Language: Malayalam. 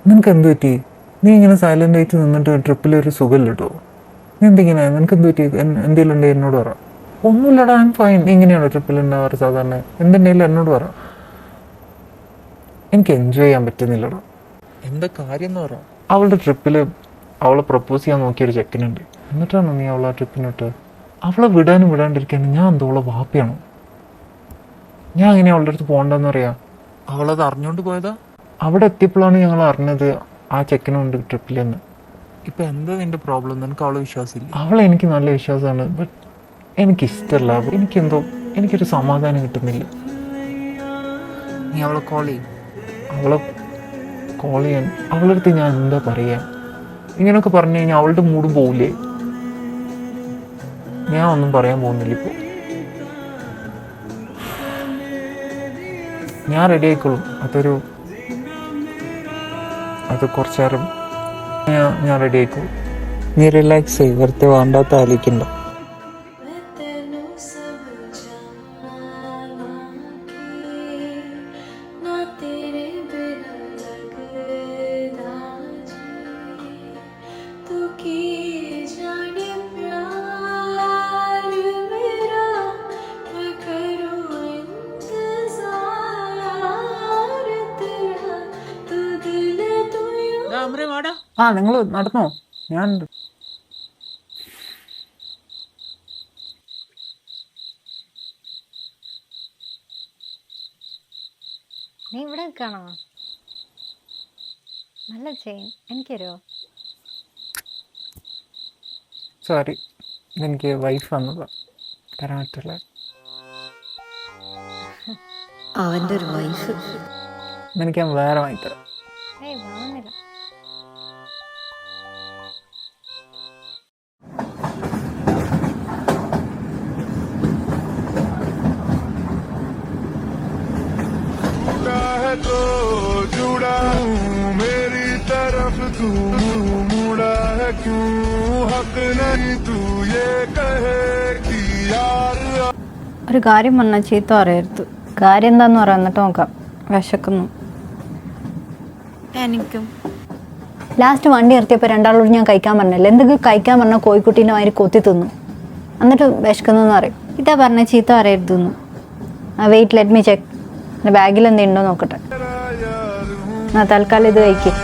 നിനക്ക് എന്ത് പറ്റി? നീ ഇങ്ങനെ സൈലൻ്റ് ആയിട്ട് നിന്നിട്ട് ട്രിപ്പിൽ ഒരു സുഖമില്ല കേട്ടോ. നീ എന്തിങ്ങനെ? നിനക്ക് എന്ത് പറ്റി? എന്തെങ്കിലും ഉണ്ടെങ്കിൽ എന്നോട് പറ. ഒന്നുമില്ലടാ, ഐ എം ഫൈൻ. ഇങ്ങനെയാണോ ട്രിപ്പിൽ ഉണ്ടാവാറ് സാധാരണ? എന്തുണ്ടെങ്കിലും എന്നോട് പറ. എനിക്ക് എൻജോയ് ചെയ്യാൻ പറ്റുന്നില്ലടാ. എന്താ കാര്യം എന്ന് പറ. അവളുടെ ട്രിപ്പിൽ അവളെ പ്രപ്പോസ് ചെയ്യാൻ നോക്കിയൊരു ചെക്കനുണ്ട്. എന്നിട്ടാണോ നീ അവളെ ആ ട്രിപ്പിനിട്ട്? അവളെ വിടാനും വിടാണ്ടിരിക്കാനും ഞാൻ എന്തോ അവളെ വാപ്പയാണോ? ഞാൻ അങ്ങനെ അവളുടെ അടുത്ത് പോകണ്ടെന്ന് പറയാ. അവളത് അറിഞ്ഞുകൊണ്ട് പോയതാ. അവിടെ എത്തിയപ്പോഴാണ് ഞങ്ങൾ അറിഞ്ഞത് ആ ചെക്കനുണ്ട് ട്രിപ്പിലെന്ന്. ഇപ്പം എന്താ നിന്റെ പ്രോബ്ലം? നിനക്ക് അവളെ വിശ്വാസമില്ല? അവളെ എനിക്ക് നല്ല വിശ്വാസമാണ്. ബട്ട് എനിക്കിഷ്ടമല്ല. എനിക്കൊരു സമാധാനം കിട്ടുന്നില്ല. നീ അവളെ കോൾ ചെയ്യും. അവളെ കോൾ ചെയ്യാൻ അവളുടെ അടുത്ത് ഞാൻ എന്താ പറയുക? ഇങ്ങനെയൊക്കെ പറഞ്ഞു കഴിഞ്ഞാൽ അവളുടെ മൂഡ് പോവില്ലേ? ഞാൻ ഒന്നും പറയാൻ പോകുന്നില്ല ഇപ്പോൾ. ഞാൻ റെഡി ആയിക്കോളും. അത് കുറച്ച് നേരം ഞാൻ റെഡി ആയിക്കോളും. നീ റിലാക്സ് ചെയ്യ്. വെറുതെ വേണ്ടാത്ത ആലോചിക്കണ്ട. നിങ്ങൾ നടന്നോ? ഞാൻ നീ ഇവിടെ നിൽക്കണോ? നല്ല ചെയിൻ എനിക്കരോ? സോറി, എനിക്ക് വൈഫ് വന്നതാ, തരാൻ പറ്റില്ല. അവൻ്റെ ഒരു വൈഫ്. എനിക്ക് ഞാൻ വേറെ വാങ്ങിത്തരാം. ഏയ് വാങ്ങുന്നില്ല. तो जुड़ा हूँ मेरी तरफ तू मुड़ा है क्यों? हक नहीं तू ये कहे कि यार. ഒരു കാര്യം പറഞ്ഞാൽ ചീത്ത പറയരുത്. കാര്യം എന്താന്ന് പറയാം, എന്നിട്ട് നോക്കാം. വിശക്കുന്നു. എനിക്കും. ലാസ്റ്റ് വണ്ടി നിർത്തിയപ്പോൾ രണ്ടാളോട് ഞാൻ കഴിക്കാൻ പറഞ്ഞില്ല. എന്തെങ്കിലും കഴിക്കാൻ പറഞ്ഞാൽ കോഴിക്കുട്ടീൻ്റെ മാതിരി കൊത്തി തിന്നു. എന്നിട്ട് വിശക്കുന്നെന്ന് പറയും. ഇതാ പറഞ്ഞ ചീത്ത പറയരുതെന്നു. Wait, let me check. എൻ്റെ ബാഗിൽ എന്തെങ്കിലും ഉണ്ടോ നോക്കട്ടെ. തൽക്കാലം ഇത് കഴിക്കും.